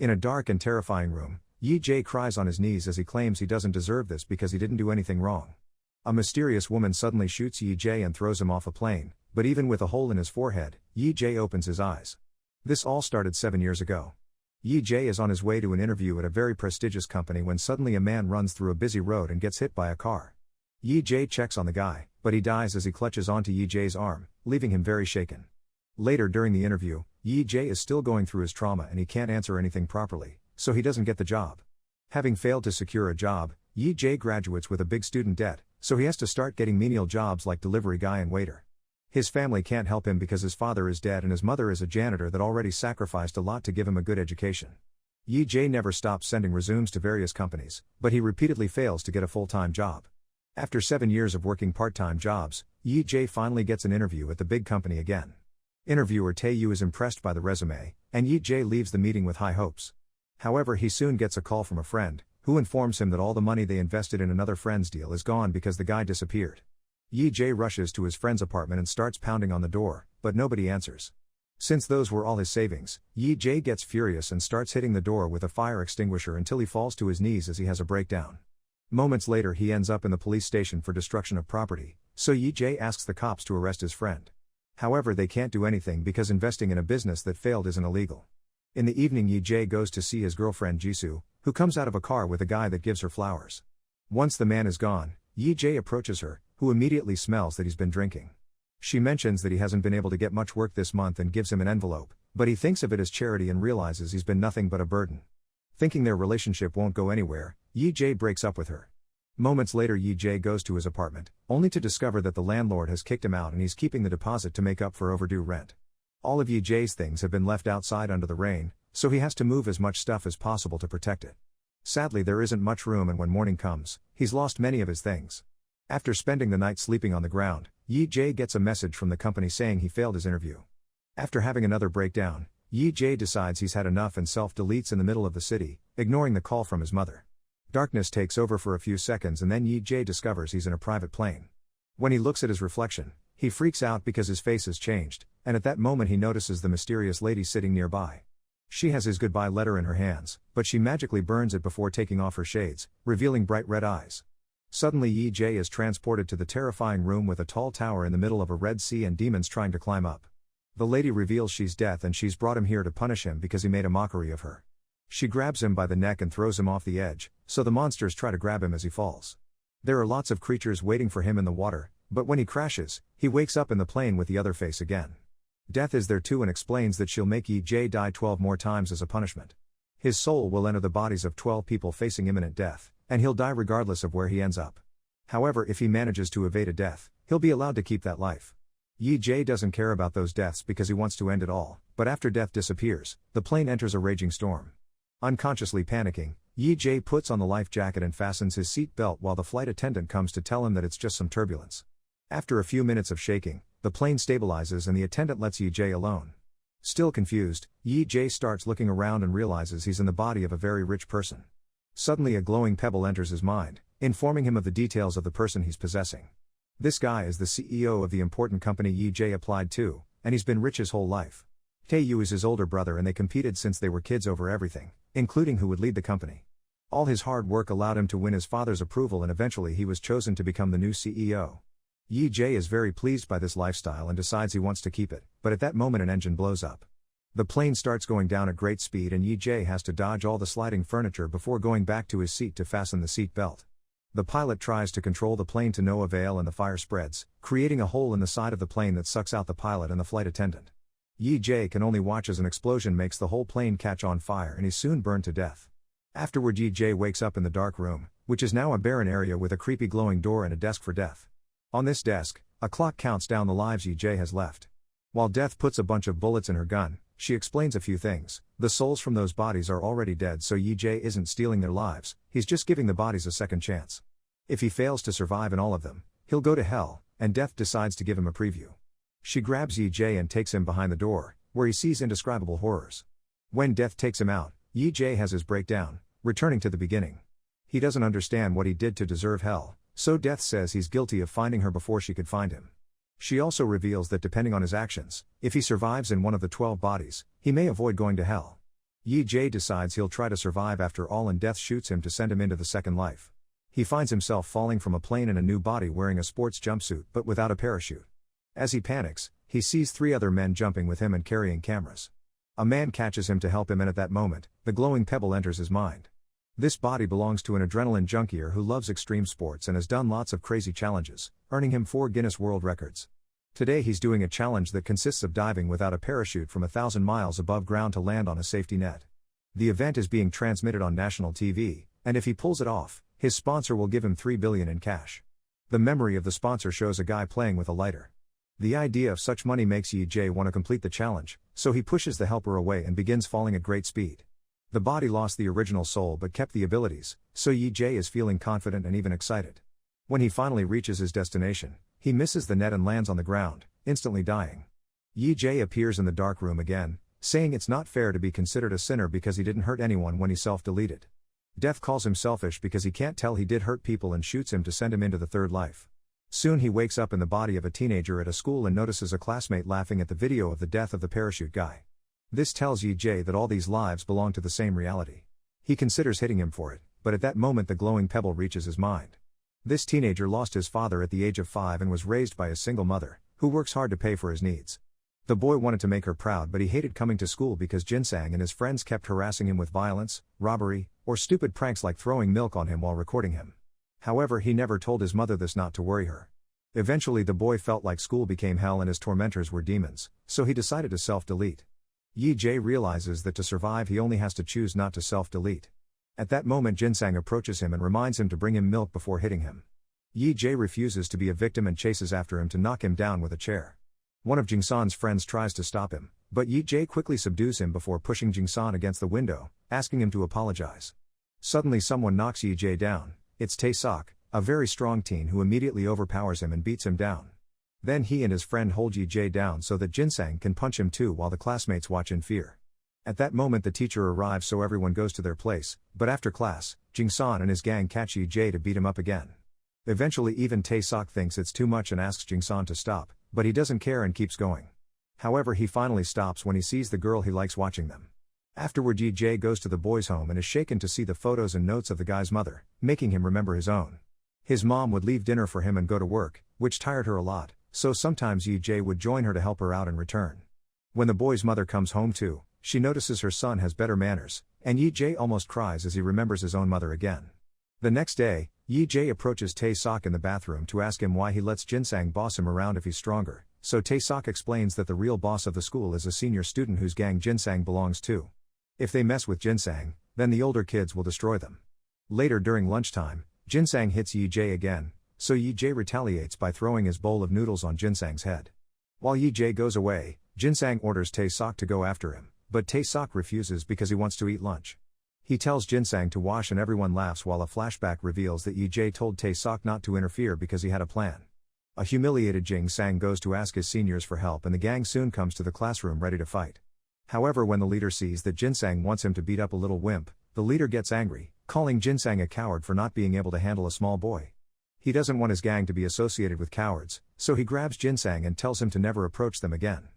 In a dark and terrifying room, Yi-jae cries on his knees as he claims he doesn't deserve this because he didn't do anything wrong. A mysterious woman suddenly shoots Yi-jae and throws him off a plane, but even with a hole in his forehead, Yi-jae opens his eyes. This all started 7 years ago. Yi-jae is on his way to an interview at a very prestigious company when suddenly a man runs through a busy road and gets hit by a car. Yi-jae checks on the guy, but he dies as he clutches onto Yi-jae's arm, leaving him very shaken. Later during the interview, Yi-jae is still going through his trauma and he can't answer anything properly, so he doesn't get the job. Having failed to secure a job, Yi-jae graduates with a big student debt, so he has to start getting menial jobs like delivery guy and waiter. His family can't help him because his father is dead and his mother is a janitor that already sacrificed a lot to give him a good education. Yi-jae never stops sending resumes to various companies, but he repeatedly fails to get a full-time job. After 7 years of working part-time jobs, Yi-jae finally gets an interview at the big company again. Interviewer Tae-yu is impressed by the resume, and Yi-jae leaves the meeting with high hopes. However, he soon gets a call from a friend, who informs him that all the money they invested in another friend's deal is gone because the guy disappeared. Yi-jae rushes to his friend's apartment and starts pounding on the door, but nobody answers. Since those were all his savings, Yi-jae gets furious and starts hitting the door with a fire extinguisher until he falls to his knees as he has a breakdown. Moments later he ends up in the police station for destruction of property, so Yi-jae asks the cops to arrest his friend. However, they can't do anything because investing in a business that failed isn't illegal. In the evening Yi-jae goes to see his girlfriend Jisoo, who comes out of a car with a guy that gives her flowers. Once the man is gone, Yi-jae approaches her, who immediately smells that he's been drinking. She mentions that he hasn't been able to get much work this month and gives him an envelope, but he thinks of it as charity and realizes he's been nothing but a burden. Thinking their relationship won't go anywhere, Yi-jae breaks up with her. Moments later Yi-jae goes to his apartment, only to discover that the landlord has kicked him out and he's keeping the deposit to make up for overdue rent. All of Yi-jae's things have been left outside under the rain, so he has to move as much stuff as possible to protect it. Sadly, there isn't much room, and when morning comes, he's lost many of his things. After spending the night sleeping on the ground, Yi-jae gets a message from the company saying he failed his interview. After having another breakdown, Yi-jae decides he's had enough and self-deletes in the middle of the city, ignoring the call from his mother. Darkness takes over for a few seconds and then Yi-jae discovers he's in a private plane. When he looks at his reflection, he freaks out because his face has changed, and at that moment he notices the mysterious lady sitting nearby. She has his goodbye letter in her hands, but she magically burns it before taking off her shades, revealing bright red eyes. Suddenly Yi-jae is transported to the terrifying room with a tall tower in the middle of a red sea and demons trying to climb up. The lady reveals she's Death and she's brought him here to punish him because he made a mockery of her. She grabs him by the neck and throws him off the edge, so the monsters try to grab him as he falls. There are lots of creatures waiting for him in the water, but when he crashes, he wakes up in the plane with the other face again. Death is there too and explains that she'll make Yi-jae die 12 more times as a punishment. His soul will enter the bodies of 12 people facing imminent death, and he'll die regardless of where he ends up. However, if he manages to evade a death, he'll be allowed to keep that life. Yi-jae doesn't care about those deaths because he wants to end it all, but after Death disappears, the plane enters a raging storm. Unconsciously panicking, Yi-jae puts on the life jacket and fastens his seat belt while the flight attendant comes to tell him that it's just some turbulence. After a few minutes of shaking, the plane stabilizes and the attendant lets Yi-jae alone. Still confused, Yi-jae starts looking around and realizes he's in the body of a very rich person. Suddenly a glowing pebble enters his mind, informing him of the details of the person he's possessing. This guy is the CEO of the important company Yi-jae applied to, and he's been rich his whole life. Tae-yu is his older brother and they competed since they were kids over everything, including who would lead the company. All his hard work allowed him to win his father's approval and eventually he was chosen to become the new CEO. Yi-jae is very pleased by this lifestyle and decides he wants to keep it, but at that moment an engine blows up. The plane starts going down at great speed and Yi-jae has to dodge all the sliding furniture before going back to his seat to fasten the seat belt. The pilot tries to control the plane to no avail and the fire spreads, creating a hole in the side of the plane that sucks out the pilot and the flight attendant. Yi-jae can only watch as an explosion makes the whole plane catch on fire and he's soon burned to death. Afterward Yi-jae wakes up in the dark room, which is now a barren area with a creepy glowing door and a desk for Death. On this desk, a clock counts down the lives Yi-jae has left. While Death puts a bunch of bullets in her gun, she explains a few things. The souls from those bodies are already dead, so Yi-jae isn't stealing their lives, he's just giving the bodies a second chance. If he fails to survive in all of them, he'll go to hell, and Death decides to give him a preview. She grabs Yi-jae and takes him behind the door, where he sees indescribable horrors. When Death takes him out, Yi-jae has his breakdown, returning to the beginning. He doesn't understand what he did to deserve hell, so Death says he's guilty of finding her before she could find him. She also reveals that depending on his actions, if he survives in one of the 12 bodies, he may avoid going to hell. Yi Jae decides he'll try to survive after all, and death shoots him to send him into the second life. He finds himself falling from a plane in a new body wearing a sports jumpsuit but without a parachute. As he panics, he sees 3 other men jumping with him and carrying cameras. A man catches him to help him, and at that moment, the glowing pebble enters his mind. This body belongs to an adrenaline junkier who loves extreme sports and has done lots of crazy challenges, earning him 4 Guinness World Records. Today he's doing a challenge that consists of diving without a parachute from 1,000 miles above ground to land on a safety net. The event is being transmitted on national TV, and if he pulls it off, his sponsor will give him $3 billion in cash. The memory of the sponsor shows a guy playing with a lighter. The idea of such money makes Yi Jae want to complete the challenge, so he pushes the helper away and begins falling at great speed. The body lost the original soul but kept the abilities, so Yi Jae is feeling confident and even excited. When he finally reaches his destination, he misses the net and lands on the ground, instantly dying. Yi Jae appears in the dark room again, saying it's not fair to be considered a sinner because he didn't hurt anyone when he self-deleted. Death calls him selfish because he can't tell he did hurt people and shoots him to send him into the third life. Soon he wakes up in the body of a teenager at a school and notices a classmate laughing at the video of the death of the parachute guy. This tells Yi Jae that all these lives belong to the same reality. He considers hitting him for it, but at that moment the glowing pebble reaches his mind. This teenager lost his father at the age of 5 and was raised by a single mother, who works hard to pay for his needs. The boy wanted to make her proud, but he hated coming to school because Jinsang and his friends kept harassing him with violence, robbery, or stupid pranks like throwing milk on him while recording him. However, he never told his mother this not to worry her. Eventually the boy felt like school became hell and his tormentors were demons, so he decided to self-delete. Yi Jae realizes that to survive he only has to choose not to self-delete. At that moment Jinsang approaches him and reminds him to bring him milk before hitting him. Yi Jae refuses to be a victim and chases after him to knock him down with a chair. One of Jingsan's friends tries to stop him, but Yi Jae quickly subdues him before pushing Jingsan against the window, asking him to apologize. Suddenly someone knocks Yi Jae down. It's Tae-sok, a very strong teen who immediately overpowers him and beats him down. Then he and his friend hold Yi Jae down so that Jinsang can punch him too while the classmates watch in fear. At that moment the teacher arrives so everyone goes to their place, but after class, Jingsan and his gang catch Yi Jae to beat him up again. Eventually even Tae-sok thinks it's too much and asks Jingsan to stop, but he doesn't care and keeps going. However, he finally stops when he sees the girl he likes watching them. Afterward Yi Jae goes to the boys' home and is shaken to see the photos and notes of the guy's mother, making him remember his own. His mom would leave dinner for him and go to work, which tired her a lot, so sometimes Yi Jae would join her to help her out in return. When the boy's mother comes home too, she notices her son has better manners, and Yi Jae almost cries as he remembers his own mother again. The next day, Yi Jae approaches Tae-sok in the bathroom to ask him why he lets Jinsang boss him around if he's stronger, so Tae-sok explains that the real boss of the school is a senior student whose gang Jinsang belongs to. If they mess with Jinsang, then the older kids will destroy them. Later during lunchtime, Jinsang hits Yi Jae again, so Yi Jae retaliates by throwing his bowl of noodles on Jinsang's head. While Yi Jae goes away, Jinsang orders Tae-sok to go after him, but Tae-sok refuses because he wants to eat lunch. He tells Jinsang to wash and everyone laughs while a flashback reveals that Yi Jae told Tae-sok not to interfere because he had a plan. A humiliated Jinsang goes to ask his seniors for help and the gang soon comes to the classroom ready to fight. However, when the leader sees that Jinsang wants him to beat up a little wimp, the leader gets angry, calling Jinsang a coward for not being able to handle a small boy. He doesn't want his gang to be associated with cowards, so he grabs Jinsang and tells him to never approach them again.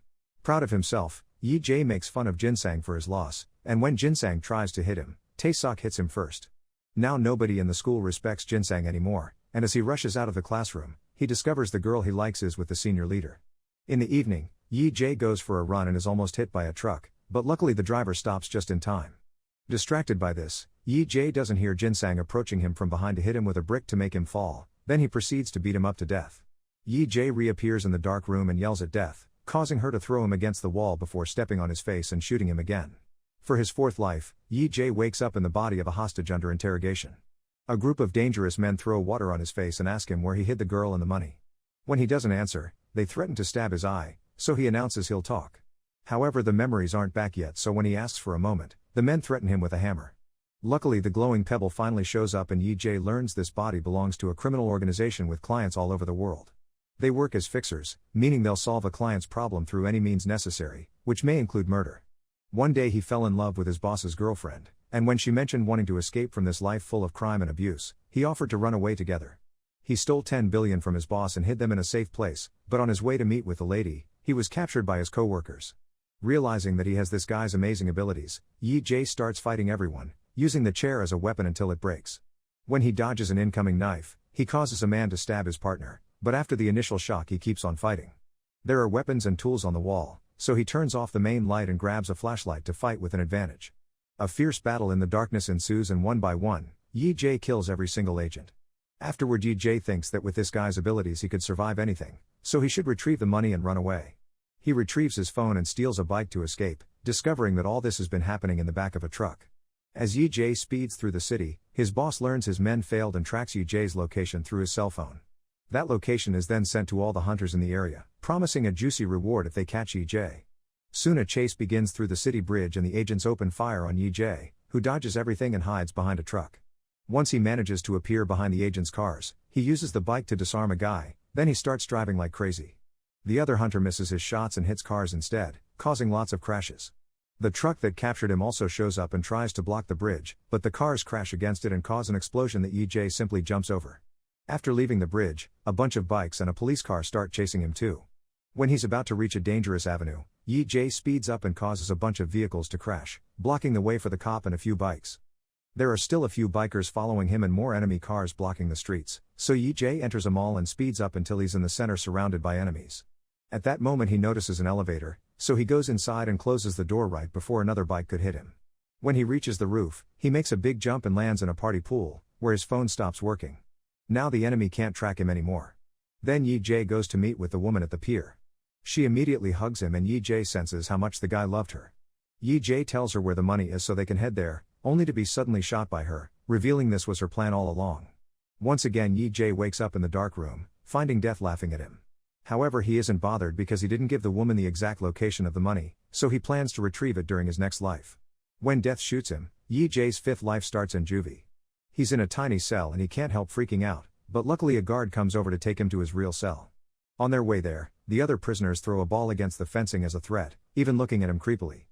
Proud of himself, Yi Jae makes fun of Jinsang for his loss, and when Jinsang tries to hit him, Tae-sok hits him first. Now nobody in the school respects Jinsang anymore, and as he rushes out of the classroom, he discovers the girl he likes is with the senior leader. In the evening, Yi Jae goes for a run and is almost hit by a truck, but luckily the driver stops just in time. Distracted by this, Yi Jae doesn't hear Jinsang approaching him from behind to hit him with a brick to make him fall, then he proceeds to beat him up to death. Yi Jae reappears in the dark room and yells at Death, causing her to throw him against the wall before stepping on his face and shooting him again. For his fourth life, Yi Jae wakes up in the body of a hostage under interrogation. A group of dangerous men throw water on his face and ask him where he hid the girl and the money. When he doesn't answer, they threaten to stab his eye, so he announces he'll talk. However, the memories aren't back yet, so when he asks for a moment, the men threaten him with a hammer. Luckily, the glowing pebble finally shows up and Yi Jae learns this body belongs to a criminal organization with clients all over the world. They work as fixers, meaning they'll solve a client's problem through any means necessary, which may include murder. One day he fell in love with his boss's girlfriend, and when she mentioned wanting to escape from this life full of crime and abuse, he offered to run away together. He stole 10 billion from his boss and hid them in a safe place, but on his way to meet with the lady, he was captured by his co-workers. Realizing that he has this guy's amazing abilities, Yi Jae starts fighting everyone, using the chair as a weapon until it breaks. When he dodges an incoming knife, he causes a man to stab his partner, but after the initial shock he keeps on fighting. There are weapons and tools on the wall, so he turns off the main light and grabs a flashlight to fight with an advantage. A fierce battle in the darkness ensues and one by one, Yi Jae kills every single agent. Afterward Yi Jae thinks that with this guy's abilities he could survive anything, so he should retrieve the money and run away. He retrieves his phone and steals a bike to escape, discovering that all this has been happening in the back of a truck. As Yi Jae speeds through the city, his boss learns his men failed and tracks Yi Jae's location through his cell phone. That location is then sent to all the hunters in the area, promising a juicy reward if they catch Yi Jae. Soon a chase begins through the city bridge and the agents open fire on Yi Jae, who dodges everything and hides behind a truck. Once he manages to appear behind the agents' cars, he uses the bike to disarm a guy, then he starts driving like crazy. The other hunter misses his shots and hits cars instead, causing lots of crashes. The truck that captured him also shows up and tries to block the bridge, but the cars crash against it and cause an explosion that Yi Jae simply jumps over. After leaving the bridge, a bunch of bikes and a police car start chasing him too. When he's about to reach a dangerous avenue, Yi Jae speeds up and causes a bunch of vehicles to crash, blocking the way for the cop and a few bikes. There are still a few bikers following him and more enemy cars blocking the streets, so Yi Jae enters a mall and speeds up until he's in the center surrounded by enemies. At that moment he notices an elevator, so he goes inside and closes the door right before another bike could hit him. When he reaches the roof, he makes a big jump and lands in a party pool, where his phone stops working. Now the enemy can't track him anymore. Then Yi Jae goes to meet with the woman at the pier. She immediately hugs him and Yi Jae senses how much the guy loved her. Yi Jae tells her where the money is so they can head there, only to be suddenly shot by her, revealing this was her plan all along. Once again Yi Jae wakes up in the dark room, finding Death laughing at him. However he isn't bothered because he didn't give the woman the exact location of the money, so he plans to retrieve it during his next life. When Death shoots him, Yi Jae's fifth life starts in juvie. He's in a tiny cell and he can't help freaking out, but luckily a guard comes over to take him to his real cell. On their way there, the other prisoners throw a ball against the fencing as a threat, even looking at him creepily.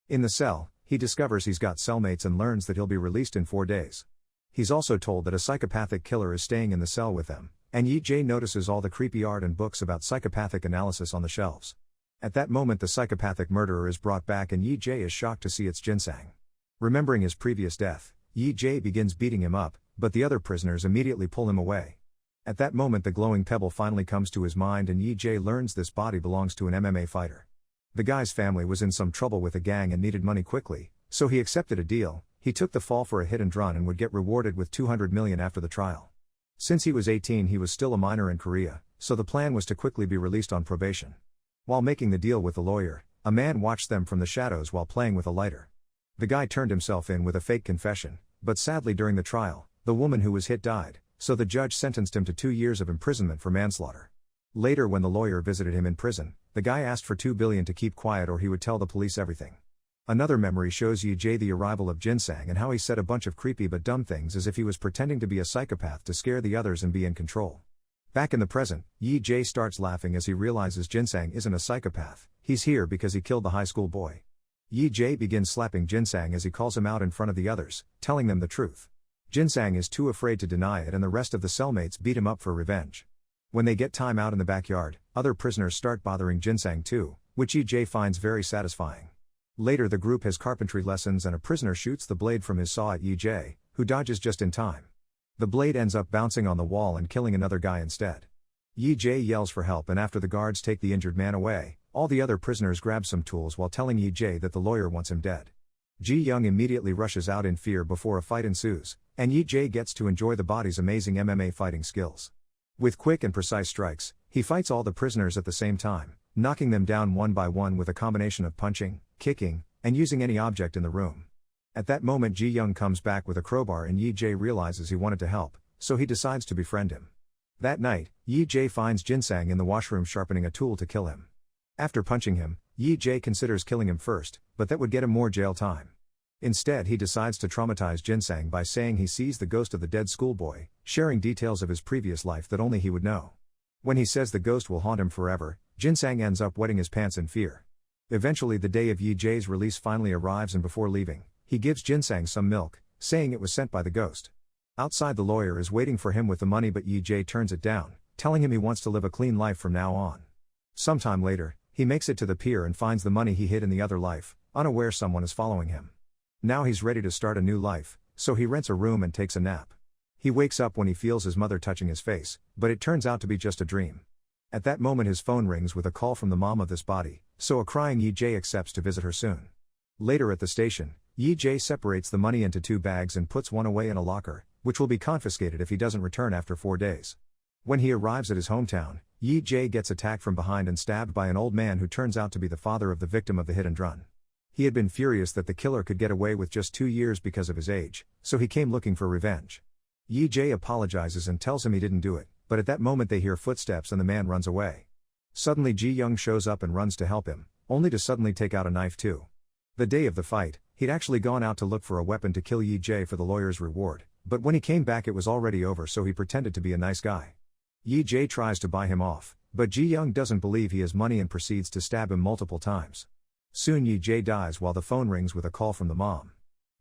In the cell, he discovers he's got cellmates and learns that he'll be released in 4 days. He's also told that a psychopathic killer is staying in the cell with them, and Yi Jae notices all the creepy art and books about psychopathic analysis on the shelves. At that moment the psychopathic murderer is brought back and Yi Jae is shocked to see it's Jinsang. Remembering his previous death, Yi Jae begins beating him up, but the other prisoners immediately pull him away. At that moment the glowing pebble finally comes to his mind and Yi Jae learns this body belongs to an MMA fighter. The guy's family was in some trouble with a gang and needed money quickly, so he accepted a deal. He took the fall for a hit and run and would get rewarded with 200 million after the trial. Since he was 18 he was still a minor in Korea, so the plan was to quickly be released on probation. While making the deal with the lawyer, a man watched them from the shadows while playing with a lighter. The guy turned himself in with a fake confession, but sadly during the trial, the woman who was hit died, so the judge sentenced him to 2 years of imprisonment for manslaughter. Later when the lawyer visited him in prison, the guy asked for 2 billion to keep quiet or he would tell the police everything. Another memory shows Yi Jae the arrival of Jinsang and how he said a bunch of creepy but dumb things as if he was pretending to be a psychopath to scare the others and be in control. Back in the present, Yi Jae starts laughing as he realizes Jinsang isn't a psychopath, he's here because he killed the high school boy. Yi Jae begins slapping Jinsang as he calls him out in front of the others, telling them the truth. Jinsang is too afraid to deny it and the rest of the cellmates beat him up for revenge. When they get time out in the backyard, other prisoners start bothering Jinsang too, which Yi Jae finds very satisfying. Later the group has carpentry lessons and a prisoner shoots the blade from his saw at Yi Jae, who dodges just in time. The blade ends up bouncing on the wall and killing another guy instead. Yi Jae yells for help and after the guards take the injured man away, all the other prisoners grab some tools while telling Yi Jae that the lawyer wants him dead. Ji Young immediately rushes out in fear before a fight ensues, and Yi Jae gets to enjoy the body's amazing MMA fighting skills. With quick and precise strikes, he fights all the prisoners at the same time, knocking them down one by one with a combination of punching, kicking, and using any object in the room. At that moment Ji Young comes back with a crowbar and Yi Jae realizes he wanted to help, so he decides to befriend him. That night, Yi Jae finds Jinsang in the washroom sharpening a tool to kill him. After punching him, Yi Jae considers killing him first, but that would get him more jail time. Instead he decides to traumatize Jinsang by saying he sees the ghost of the dead schoolboy, sharing details of his previous life that only he would know. When he says the ghost will haunt him forever, Jinsang ends up wetting his pants in fear. Eventually the day of Yi Jae's release finally arrives and before leaving, he gives Jinsang some milk, saying it was sent by the ghost. Outside the lawyer is waiting for him with the money but Yi Jae turns it down, telling him he wants to live a clean life from now on. Sometime later, He makes it to the pier and finds the money he hid in the other life, unaware someone is following him. Now he's ready to start a new life, so he rents a room and takes a nap. He wakes up when he feels his mother touching his face, but it turns out to be just a dream. At that moment his phone rings with a call from the mom of this body, so a crying Yi-jae accepts to visit her soon. Later at the station, Yi-jae separates the money into 2 bags and puts one away in a locker, which will be confiscated if he doesn't return after 4 days. When he arrives at his hometown, Yi-jae gets attacked from behind and stabbed by an old man who turns out to be the father of the victim of the hit and run. He had been furious that the killer could get away with just 2 years because of his age, so he came looking for revenge. Yi-jae apologizes and tells him he didn't do it, but at that moment they hear footsteps and the man runs away. Suddenly Ji-young shows up and runs to help him, only to suddenly take out a knife too. The day of the fight, he'd actually gone out to look for a weapon to kill Yi-jae for the lawyer's reward, but when he came back it was already over, so he pretended to be a nice guy. Yi-jae tries to buy him off, but Ji-young doesn't believe he has money and proceeds to stab him multiple times. Soon Yi-jae dies while the phone rings with a call from the mom.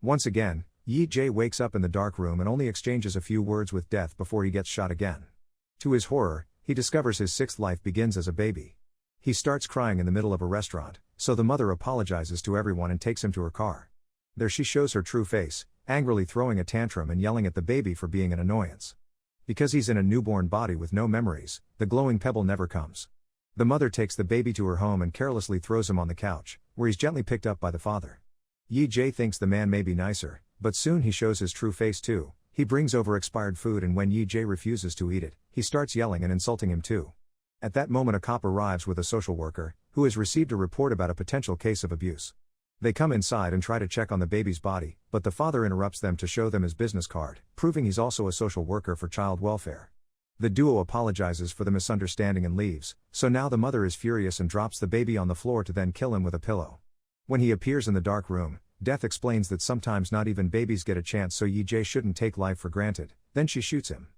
Once again, Yi-jae wakes up in the dark room and only exchanges a few words with death before he gets shot again. To his horror, he discovers his 6th life begins as a baby. He starts crying in the middle of a restaurant, so the mother apologizes to everyone and takes him to her car. There she shows her true face, angrily throwing a tantrum and yelling at the baby for being an annoyance. Because he's in a newborn body with no memories, the glowing pebble never comes. The mother takes the baby to her home and carelessly throws him on the couch, where he's gently picked up by the father. Yi-jae thinks the man may be nicer, but soon he shows his true face too. He brings over expired food and when Yi-jae refuses to eat it, he starts yelling and insulting him too. At that moment a cop arrives with a social worker, who has received a report about a potential case of abuse. They come inside and try to check on the baby's body, but the father interrupts them to show them his business card, proving he's also a social worker for child welfare. The duo apologizes for the misunderstanding and leaves, so now the mother is furious and drops the baby on the floor to then kill him with a pillow. When he appears in the dark room, Death explains that sometimes not even babies get a chance, so Yi-jae shouldn't take life for granted, then she shoots him.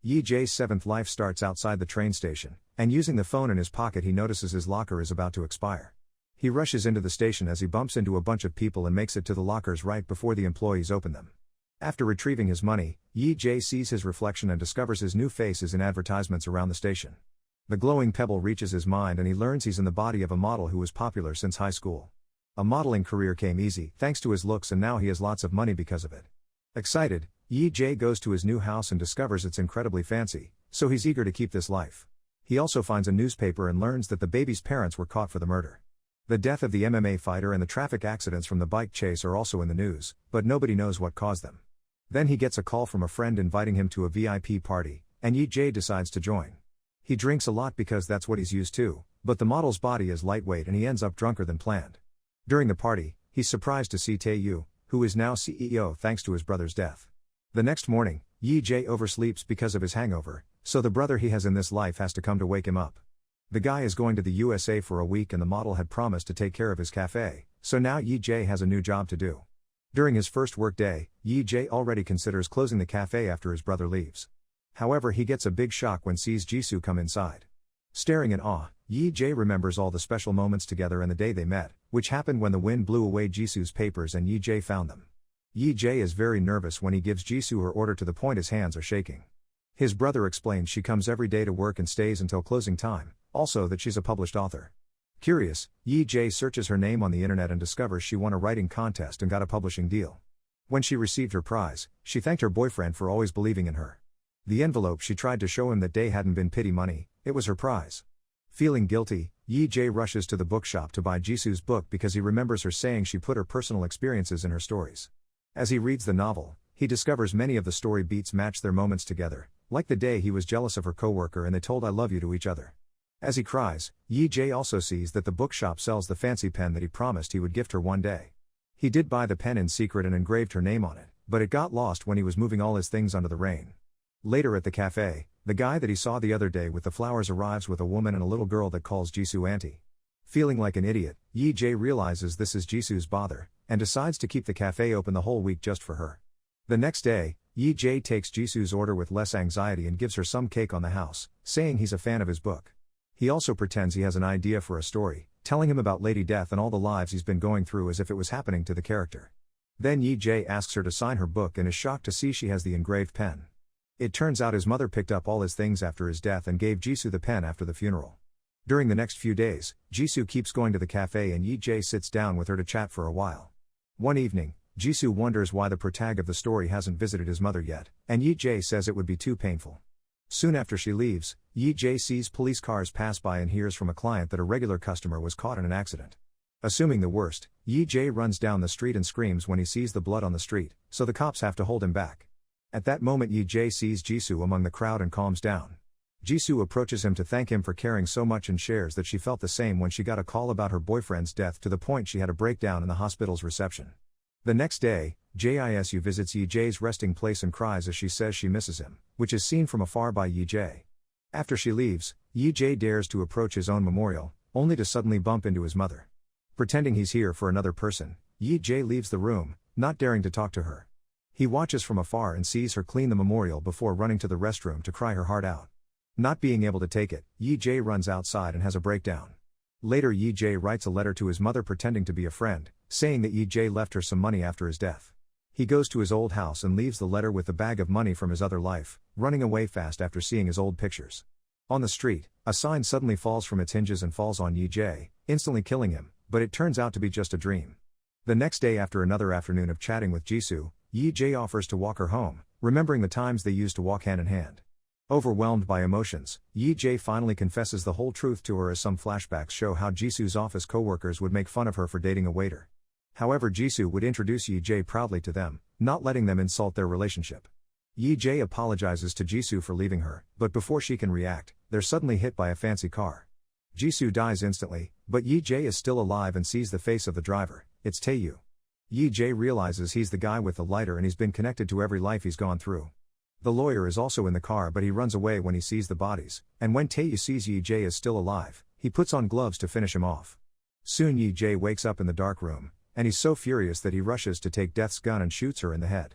Yi-jae's 7th life starts outside the train station, and using the phone in his pocket he notices his locker is about to expire. He rushes into the station as he bumps into a bunch of people and makes it to the lockers right before the employees open them. After retrieving his money, Yi-jae sees his reflection and discovers his new face is in advertisements around the station. The glowing pebble reaches his mind and he learns he's in the body of a model who was popular since high school. A modeling career came easy thanks to his looks and now he has lots of money because of it. Excited, Yi-jae goes to his new house and discovers it's incredibly fancy, so he's eager to keep this life. He also finds a newspaper and learns that the baby's parents were caught for the murder. The death of the MMA fighter and the traffic accidents from the bike chase are also in the news, but nobody knows what caused them. Then he gets a call from a friend inviting him to a VIP party, and Yi-jae decides to join. He drinks a lot because that's what he's used to, but the model's body is lightweight and he ends up drunker than planned. During the party, he's surprised to see Tae-yu, who is now CEO thanks to his brother's death. The next morning, Yi-jae oversleeps because of his hangover, so the brother he has in this life has to come to wake him up. The guy is going to the USA for a week and the model had promised to take care of his cafe, so now Yi-jae has a new job to do. During his first work day, Yi-jae already considers closing the cafe after his brother leaves. However, he gets a big shock when sees Jisoo come inside. Staring in awe, Yi-jae remembers all the special moments together and the day they met, which happened when the wind blew away Jisoo's papers and Yi-jae found them. Yi-jae is very nervous when he gives Jisoo her order to the point his hands are shaking. His brother explains she comes every day to work and stays until closing time, also that she's a published author. Curious, Yi-jae searches her name on the internet and discovers she won a writing contest and got a publishing deal. When she received her prize, she thanked her boyfriend for always believing in her. The envelope she tried to show him that day hadn't been pity money, it was her prize. Feeling guilty, Yi-jae rushes to the bookshop to buy Jisoo's book because he remembers her saying she put her personal experiences in her stories. As he reads the novel, he discovers many of the story beats match their moments together, like the day he was jealous of her coworker and they told "I love you" to each other. As he cries, Yi-jae also sees that the bookshop sells the fancy pen that he promised he would gift her one day. He did buy the pen in secret and engraved her name on it, but it got lost when he was moving all his things under the rain. Later at the cafe, the guy that he saw the other day with the flowers arrives with a woman and a little girl that calls Jisoo auntie. Feeling like an idiot, Yi-jae realizes this is Jisoo's bother, and decides to keep the cafe open the whole week just for her. The next day, Yi-jae takes Jisoo's order with less anxiety and gives her some cake on the house, saying he's a fan of his book. He also pretends he has an idea for a story, telling him about Lady Death and all the lives he's been going through as if it was happening to the character. Then Yi-jae asks her to sign her book and is shocked to see she has the engraved pen. It turns out his mother picked up all his things after his death and gave Jisoo the pen after the funeral. During the next few days, Jisoo keeps going to the cafe and Yi-jae sits down with her to chat for a while. One evening, Jisoo wonders why the protagonist of the story hasn't visited his mother yet, and Yi-jae says it would be too painful. Soon after she leaves, Yi-jae sees police cars pass by and hears from a client that a regular customer was caught in an accident. Assuming the worst, Yi-jae runs down the street and screams when he sees the blood on the street, so the cops have to hold him back. At that moment Yi-jae sees Jisoo among the crowd and calms down. Jisoo approaches him to thank him for caring so much and shares that she felt the same when she got a call about her boyfriend's death to the point she had a breakdown in the hospital's reception. The next day, Jisoo visits Yi-jae's resting place and cries as she says she misses him, which is seen from afar by Yi-jae. After she leaves, Yi-jae dares to approach his own memorial, only to suddenly bump into his mother. Pretending he's here for another person, Yi-jae leaves the room, not daring to talk to her. He watches from afar and sees her clean the memorial before running to the restroom to cry her heart out. Not being able to take it, Yi-jae runs outside and has a breakdown. Later Yi-jae writes a letter to his mother pretending to be a friend, saying that Yi-jae left her some money after his death. He goes to his old house and leaves the letter with the bag of money from his other life, running away fast after seeing his old pictures. On the street, a sign suddenly falls from its hinges and falls on Yi-jae, instantly killing him, but it turns out to be just a dream. The next day after another afternoon of chatting with Jisoo, Yi-jae offers to walk her home, remembering the times they used to walk hand in hand. Overwhelmed by emotions, Yi-jae finally confesses the whole truth to her as some flashbacks show how Jisoo's office co-workers would make fun of her for dating a waiter. However, Jisoo would introduce Yi-jae proudly to them, not letting them insult their relationship. Yi-jae apologizes to Jisoo for leaving her, but before she can react, they're suddenly hit by a fancy car. Jisoo dies instantly, but Yi-jae is still alive and sees the face of the driver. It's Tae-yu. Yi-jae realizes he's the guy with the lighter and he's been connected to every life he's gone through. The lawyer is also in the car but he runs away when he sees the bodies, and when Tae-yu sees Yi-jae is still alive, he puts on gloves to finish him off. Soon Yi-jae wakes up in the dark room, and he's so furious that he rushes to take Death's gun and shoots her in the head.